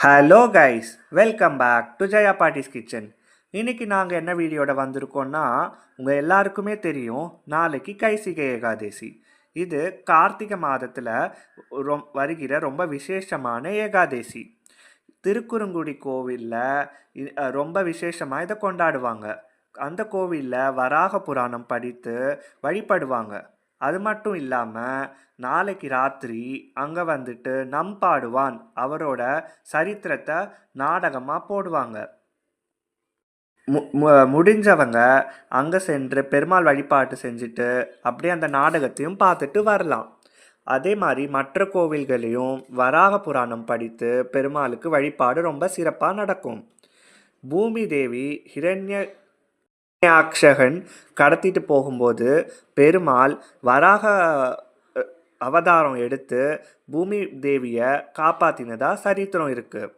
Hello guys, welcome back to Jaya பாட்டிஸ் kitchen. இன்னைக்கு நாங்கள் என்ன வீடியோட வந்திருக்கோம்னா, உங்கள் எல்லாருக்குமே தெரியும், நாளைக்கு கைசிகை ஏகாதசி. இது கார்த்திகை மாதத்தில் வருகிற ரொம்ப விசேஷமான ஏகாதசி. திருக்குறுங்குடி கோவிலில் ரொம்ப விசேஷமாக இதை கொண்டாடுவாங்க. அந்த கோவிலில் வராக புராணம் படித்து வழிபடுவாங்க. அது மட்டும் இல்லாமல் நாளைக்கு ராத்திரி அங்கே வந்துட்டு நம்பாடுவான் அவரோட சரித்திரத்தை நாடகமாக போடுவாங்க. முடிஞ்சவங்க அங்கே சென்று பெருமாள் வழிபாட்டு செஞ்சுட்டு அப்படியே அந்த நாடகத்தையும் பார்த்துட்டு வரலாம். அதே மாதிரி மற்ற கோவில்களையும் வராக புராணம் படித்து பெருமாளுக்கு வழிபாடு ரொம்ப சிறப்பாக நடக்கும். பூமி தேவி ஹிரண்யாக்ஷகன் கடத்திட்டு போகும்போது பெருமாள் வராக அவதாரம் எடுத்து பூமி தேவியை காப்பாற்றினதா சரித்திரம் இருக்குது.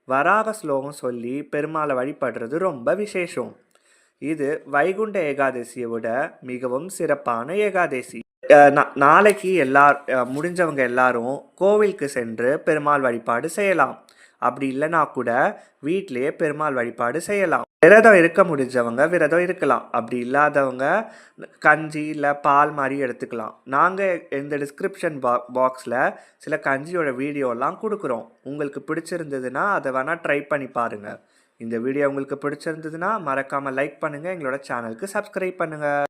வராக ஸ்லோகம் சொல்லி பெருமாளை வழிபடுறது ரொம்ப விசேஷம். இது வைகுண்ட ஏகாதசியை விட மிகவும் சிறப்பான ஏகாதசி. நாளைக்கு முடிஞ்சவங்க எல்லாரும் கோவிலுக்கு சென்று பெருமாள் வழிபாடு செய்யலாம். அப்படி இல்லைனா கூட வீட்டிலேயே பெருமாள் வழிபாடு செய்யலாம். விரதம் இருக்க முடிஞ்சவங்க விரதம் இருக்கலாம். அப்படி இல்லாதவங்க கஞ்சி இல்லை பால் மாதிரி எடுத்துக்கலாம். நாங்கள் இந்த டிஸ்கிரிப்ஷன் பாக்ஸில் சில கஞ்சியோட வீடியோலாம் கொடுக்குறோம். உங்களுக்கு பிடிச்சிருந்ததுன்னா அதை வேணால் ட்ரை பண்ணி பாருங்கள். இந்த வீடியோ உங்களுக்கு பிடிச்சிருந்ததுன்னா மறக்காமல் லைக் பண்ணுங்கள், எங்களோட சேனலுக்கு சப்ஸ்கிரைப் பண்ணுங்கள்.